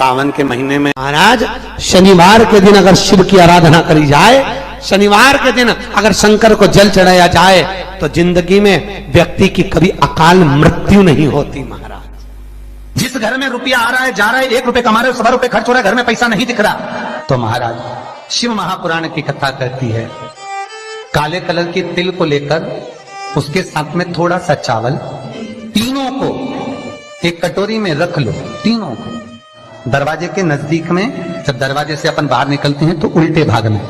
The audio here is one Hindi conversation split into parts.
सावन के महीने में महाराज शनिवार के दिन अगर शिव की आराधना करी जाए, शनिवार के दिन अगर शंकर को जल चढ़ाया जाए तो जिंदगी में व्यक्ति की कभी अकाल मृत्यु नहीं होती। महाराज जिस घर में रुपया आ रहा है जा रहा है, 1 रुपए कमा रहे हो, 100 रुपए खर्च हो रहा है, घर में पैसा नहीं दिख रहा, तो महाराज शिव महापुराण की कथा कहती है, काले कलर के तिल को लेकर उसके साथ में थोड़ा सा चावल, तीनों को एक कटोरी में रख लो, तीनों को दरवाजे के नजदीक में, जब दरवाजे से अपन बाहर निकलते हैं तो उल्टे भाग में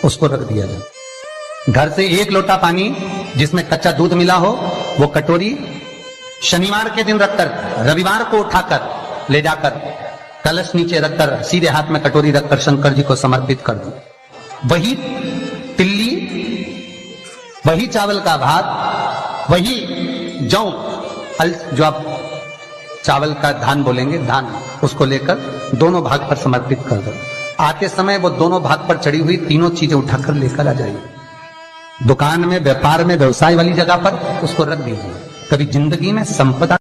उसको रख दिया जाए। घर से 1 लोटा पानी जिसमें कच्चा दूध मिला हो वो कटोरी शनिवार के दिन रखकर रविवार को उठाकर ले जाकर कलश नीचे रखकर सीधे हाथ में कटोरी रखकर शंकर जी को समर्पित कर दो। वही तिल्ली, वही चावल का भात, वही जौ, जो आप चावल का धान बोलेंगे, धान, उसको लेकर दोनों भाग पर समर्पित कर दो। आते समय वो दोनों भाग पर चढ़ी हुई तीनों चीजें उठाकर लेकर आ जाइए। दुकान में, व्यापार में, व्यवसाय वाली जगह पर उसको रख दीजिए। कभी जिंदगी में संपदा।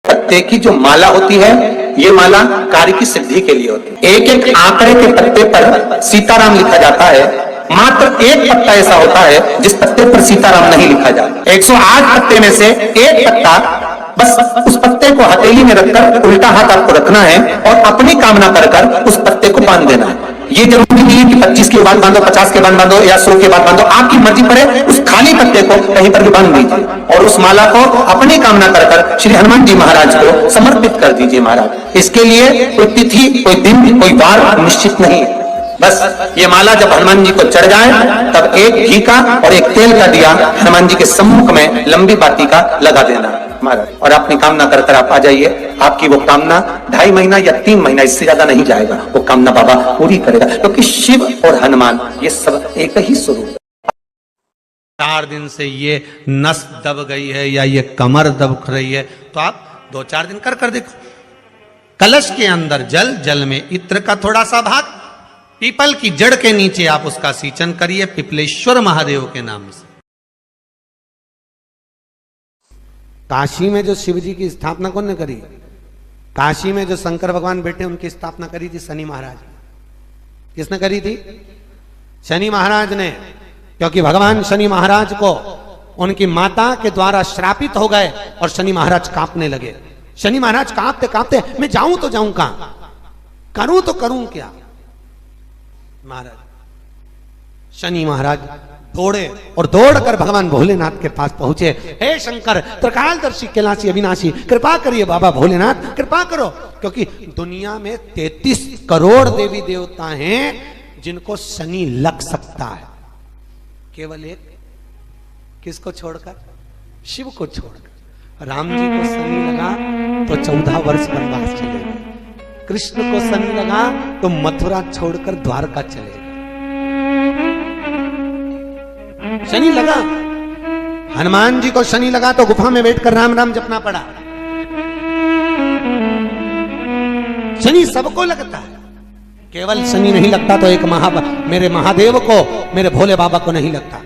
पत्ते की जो माला होती है, ये माला कार्य की सिद्धि के लिए होती है। एक एक आंकड़े के पत्ते पर सीताराम लिखा जाता है, मात्र एक पत्ता ऐसा होता है जिस पत्ते पर सीताराम नहीं लिखा जाता। 108 पत्ते में से एक पत्ता, बस उस पत्ते को हथेली में रखकर उल्टा हाथ आपको रखना है और अपनी कामना कर कर उस पत्ते को बांध देना है। ये जरूरी नहीं है कि 25 के बाद बांधो, 50 के बाद बांधो या 100 के बाद बांधो, आपकी मर्जी पर है। उस खाली पत्ते को कहीं पर भी बांध दीजिए और उस माला को अपनी कामना कर कर श्री हनुमान जी महाराज को समर्पित कर दीजिए। महाराज इसके लिए कोई तिथि, कोई दिन, कोई वार निश्चित नहीं है। बस ये माला जब हनुमान जी को चढ़ जाए तब एक घी का और एक तेल का दिया हनुमान जी के सम्मुख में लंबी बाती का लगा देना महाराज, और अपनी कामना कर कर आप आ जाइए। आपकी वो कामना 2.5 महीना या 3 महीना, इससे ज्यादा नहीं जाएगा, वो कामना बाबा पूरी करेगा, क्योंकि शिव और हनुमान ये सब एक ही स्वरूप है। 4 दिन से ये नस दब गई है या ये कमर दब रही है तो आप 2-4 दिन कर कर देखो। कलश के अंदर जल, जल में इत्र का थोड़ा सा भाग, पीपल की जड़ के नीचे आप उसका सींचन करिए पिपलेश्वर महादेव के नाम से। काशी में जो शिव जी की स्थापना कौन ने करी? काशी में जो शंकर भगवान बैठे उनकी स्थापना करी थी शनि महाराज। किसने करी थी? शनि महाराज ने, क्योंकि भगवान शनि महाराज को उनकी माता के द्वारा श्रापित हो गए और शनि महाराज कांपने लगे। शनि महाराज कांपते कांपते, मैं जाऊं तो जाऊं कहां, करूं तो करूं क्या। महाराज शनि महाराज दौड़े और दौड़कर भगवान भोलेनाथ के पास पहुंचे। हे शंकर, त्रिकालदर्शी, कैलाशी, अविनाशी, कृपा करिए बाबा भोलेनाथ, कृपा करो, क्योंकि दुनिया में 33 करोड़ देवी देवता हैं जिनको शनि लग सकता है, केवल एक, किसको छोड़कर? शिव को छोड़कर। राम जी को शनि लगा तो 14 वर्ष वनवास चले गए, कृष्ण को शनि लगा तो मथुरा छोड़कर द्वारका चले गए। शनि लगा, हनुमान जी को शनि लगा तो गुफा में बैठकर राम राम जपना पड़ा। शनि सबको लगता है, केवल शनि नहीं लगता तो एक मेरे महादेव को, मेरे भोले बाबा को नहीं लगता।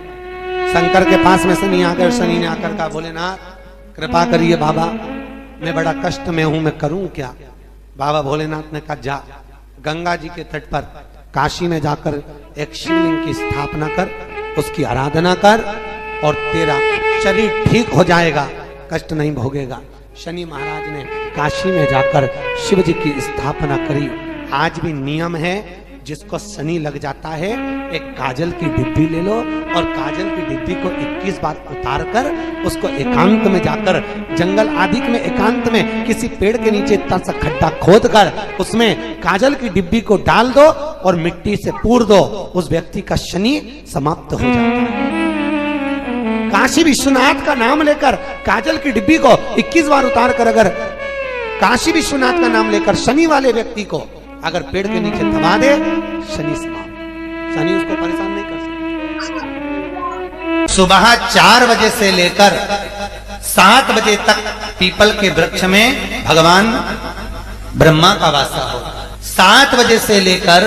शंकर के पास में शनि आकर, शनि ने आकर कहा, भोलेनाथ कृपा करिए बाबा, मैं बड़ा कष्ट में हूं, मैं करूं क्या? बाबा भोलेनाथ ने कहा, जा गंगा जी के तट पर काशी में जाकर एक शिवलिंग की स्थापना कर, उसकी आराधना कर और तेरा शरीर ठीक हो जाएगा, कष्ट नहीं भोगेगा। शनि महाराज ने काशी में जाकर शिव जी की स्थापना करी। आज भी नियम है, जिसको शनि लग जाता है एक काजल की डिब्बी ले लो और काजल की डिब्बी को 21 बार उतार कर उसको एकांत में जाकर, जंगल आदि में एकांत में किसी पेड़ के नीचे इतना सा खड्डा खोद कर उसमें काजल की डिब्बी को डाल दो और मिट्टी से पूर दो, उस व्यक्ति का शनि समाप्त हो जाता है। काशी विश्वनाथ का नाम लेकर काजल की डिब्बी को 21 बार उतार कर अगर काशी विश्वनाथ का नाम लेकर शनि वाले व्यक्ति को अगर पेड़ के नीचे दबा दे, शनि समाप्त, शनि उसको परेशान नहीं कर सकता। सुबह 4 बजे से लेकर 7 बजे तक पीपल के वृक्ष में भगवान ब्रह्मा का वासा होता है। 7 बजे से लेकर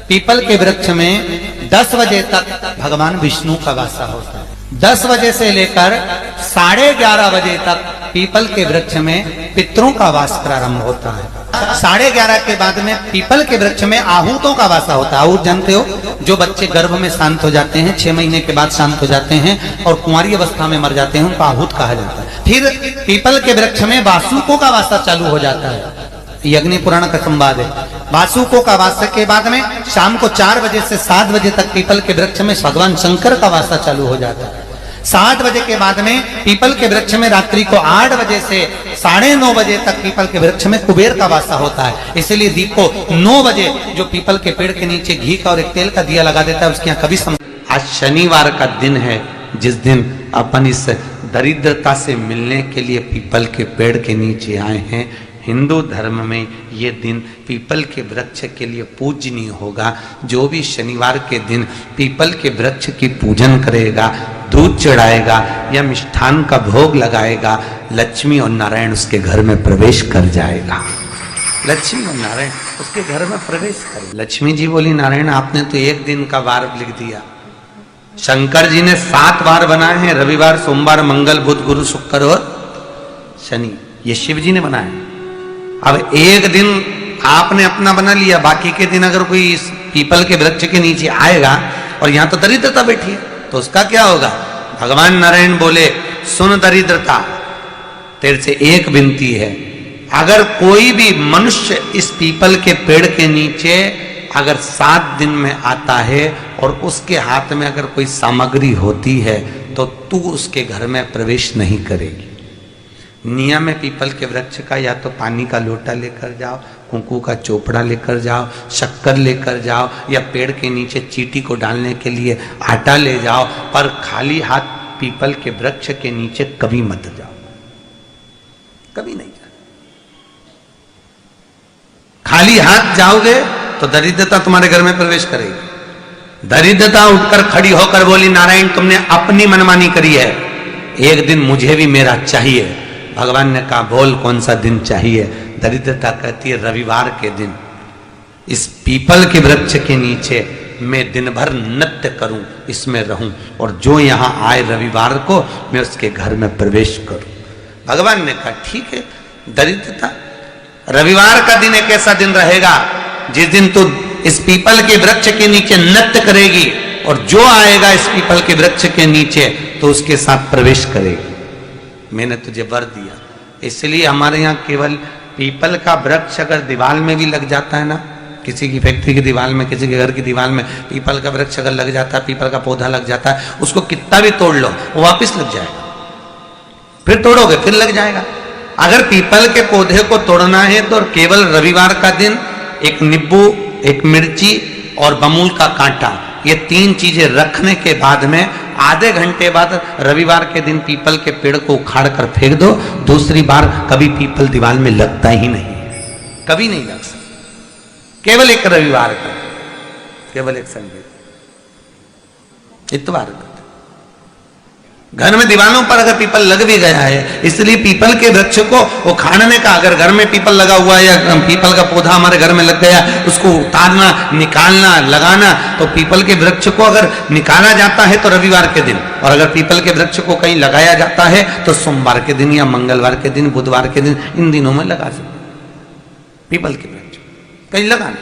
पीपल के वृक्ष में 10 बजे तक भगवान विष्णु का वासा होता है। 10 बजे से लेकर 11:30 बजे तक पीपल के वृक्ष में पितरों का वास प्रारंभ होता है। 11:30 के बाद में पीपल के वृक्ष में आहूतों का वासा होता है। आहूत जानते हो, जो बच्चे गर्भ में शांत हो जाते हैं, 6 महीने के बाद शांत हो जाते हैं और कुंवारी अवस्था में मर जाते हैं, उनको आहूत कहा जाता है। फिर पीपल के वृक्ष में वासुकों का वासा चालू हो जाता है। यज्ञ पुराण का संवाद है। वासुकों का वासा के बाद में शाम को 4 बजे से 7 बजे तक पीपल के वृक्ष में भगवान शंकर का वासा चालू हो जाता है। 7 बजे के बाद में पीपल के वृक्ष में रात्रि को 8 बजे से 9:30 बजे तक पीपल के वृक्ष में कुबेर का वासा होता है। इसलिए दीप को 9 बजे जो पीपल के पेड़ के नीचे घी का और एक तेल का दिया लगा देता है, उसके यहाँ कभी आज शनिवार का दिन है, जिस दिन अपन इस दरिद्रता से मिलने के लिए पीपल के पेड़ के नीचे आए हैं। हिंदू धर्म में ये दिन पीपल के वृक्ष के लिए पूजनीय होगा। जो भी शनिवार के दिन पीपल के वृक्ष की पूजन करेगा, दूध चढ़ाएगा या मिष्ठान का भोग लगाएगा, लक्ष्मी और नारायण उसके घर में प्रवेश कर जाएगा। लक्ष्मी और नारायण उसके घर में प्रवेश कर। लक्ष्मी जी बोली, नारायण आपने तो एक दिन का वार लिख दिया। शंकर जी ने 7 वार बनाए हैं, रविवार, सोमवार, मंगल, बुध, गुरु, शुक्र और शनि। ये शिव जी ने बनाए। अब एक दिन आपने अपना बना लिया, बाकी के दिन अगर कोई इस पीपल के वृक्ष के नीचे आएगा और यहां तो दरिद्रता बैठी है, तो उसका क्या होगा? भगवान नारायण बोले, सुन दरिद्रता, तेरे से एक विनती है, अगर कोई भी मनुष्य इस पीपल के पेड़ के नीचे अगर 7 दिन में आता है और उसके हाथ में अगर कोई सामग्री होती है, तो तू उसके घर में प्रवेश नहीं करेगी। नियम में पीपल के वृक्ष का या तो पानी का लोटा लेकर जाओ, कुंकू का चोपड़ा लेकर जाओ, शक्कर लेकर जाओ, या पेड़ के नीचे चींटी को डालने के लिए आटा ले जाओ, पर खाली हाथ पीपल के वृक्ष के नीचे कभी मत जाओ, कभी नहीं जाओ। खाली हाथ जाओगे तो दरिद्रता तुम्हारे घर में प्रवेश करेगी। दरिद्रता उठकर खड़ी होकर बोली, नारायण तुमने अपनी मनमानी करी है, एक दिन मुझे भी मेरा चाहिए। भगवान ने कहा, बोल कौन सा दिन चाहिए? दरिद्रता कहती है, रविवार के दिन इस पीपल के वृक्ष के नीचे मैं दिन भर नृत्य करूं, इसमें रहूं, और जो यहां आए रविवार को मैं उसके घर में प्रवेश करूं। भगवान ने कहा, ठीक है। दरिद्रता, रविवार का दिन एक ऐसा दिन रहेगा जिस दिन तू इस पीपल के वृक्ष के नीचे नृत्य करेगी, और जो आएगा इस पीपल के वृक्ष के नीचे तो उसके साथ प्रवेश करेगी। मैंने तुझे वर दिया। इसलिए हमारे यहाँ केवल पीपल का वृक्ष अगर दीवार में भी लग जाता है ना, किसी की फैक्ट्री की दीवार में, किसी के घर की दीवार में पीपल का वृक्ष अगर लग जाता है, पीपल का पौधा लग जाता है, उसको कितना भी तोड़ लो वो वापस लग जाएगा। फिर तोड़ोगे फिर लग जाएगा। अगर पीपल के पौधे को तोड़ना है तो केवल रविवार का दिन एक नींबू, एक मिर्ची और बमूल का कांटा, ये 3 चीजें रखने के बाद में आधे घंटे बाद रविवार के दिन पीपल के पेड़ को उखाड़ कर फेंक दो। दूसरी बार कभी पीपल दीवार में लगता ही नहीं, कभी नहीं लग सकता। केवल एक रविवार का, केवल एक संडे, इतवार का। घर में दीवारों पर अगर पीपल लग भी गया है, इसलिए पीपल के वृक्ष को उखाड़ने का, अगर घर में पीपल लगा हुआ है या पीपल का पौधा हमारे घर में लग गया, उसको उतारना, निकालना, लगाना, तो पीपल के वृक्ष को अगर निकाला जाता है तो रविवार के दिन, और अगर पीपल के वृक्ष को कहीं लगाया जाता है तो सोमवार के दिन या मंगलवार के दिन, बुधवार के दिन, इन दिनों में लगा सकते पीपल के वृक्ष कहीं लगाना।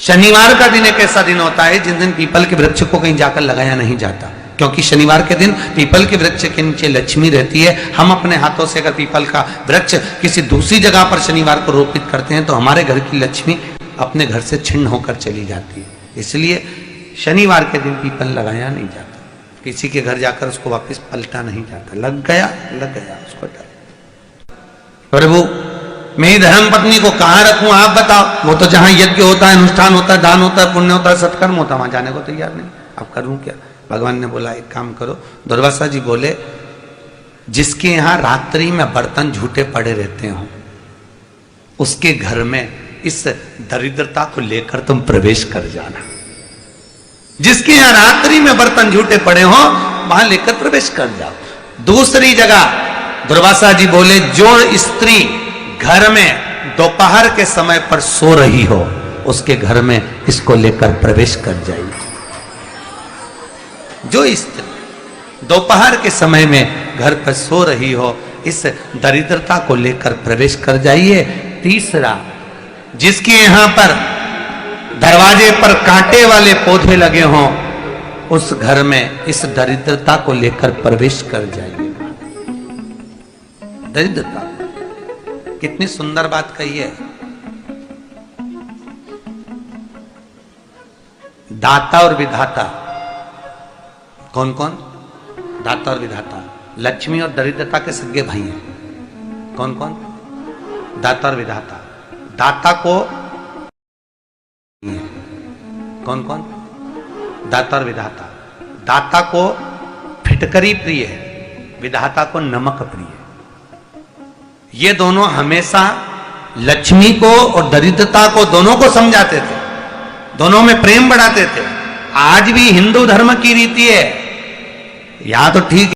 शनिवार का दिन एक ऐसा दिन होता है जिस दिन पीपल के वृक्ष को कहीं जाकर लगाया नहीं जाता, क्योंकि शनिवार के दिन पीपल के वृक्ष के नीचे लक्ष्मी रहती है। हम अपने हाथों से अगर पीपल का वृक्ष किसी दूसरी जगह पर शनिवार को रोपित करते हैं तो हमारे घर की लक्ष्मी अपने घर से छिन्न होकर चली जाती है। इसलिए शनिवार के दिन पीपल लगाया नहीं जाता, किसी के घर जाकर उसको वापस पलटा नहीं जाता। लग गया उसको डर। प्रभु मैं धर्म पत्नी को कहाँ रखूं आप बताओ? वो तो जहां यज्ञ होता है, अनुष्ठान होता है, दान होता है, पुण्य होता है, सत्कर्म होता है, वहां जाने को तैयार नहीं। अब करूं क्या? भगवान ने बोला, एक काम करो। दुर्वासा जी बोले, जिसके यहां रात्रि में बर्तन झूठे पड़े रहते हो, उसके घर में इस दरिद्रता को लेकर तुम प्रवेश कर जाना। जिसके यहां रात्रि में बर्तन झूठे पड़े हो, वहां लेकर प्रवेश कर जाओ। दूसरी जगह दुर्वासा जी बोले, जो स्त्री घर में दोपहर के समय पर सो रही हो, उसके घर में इसको लेकर प्रवेश कर जाइए। जो स्त्री दोपहर के समय में घर पर सो रही हो, इस दरिद्रता को लेकर प्रवेश कर जाइए। तीसरा, जिसके यहां पर दरवाजे पर कांटे वाले पौधे लगे हों, उस घर में इस दरिद्रता को लेकर प्रवेश कर जाइए। दरिद्रता, कितनी सुंदर बात कही है। दाता और विधाता, कौन कौन? दाता और विधाता। लक्ष्मी और दरिद्रता के सगे भाई हैं। कौन कौन? दाता और विधाता। दाता को कौन कौन? दाता और विधाता। दाता को फिटकरी प्रिय है, विधाता को नमक प्रिय है। ये दोनों हमेशा लक्ष्मी को और दरिद्रता को दोनों को समझाते थे, दोनों में प्रेम बढ़ाते थे। आज भी हिंदू धर्म की रीति है, यहां तो ठीक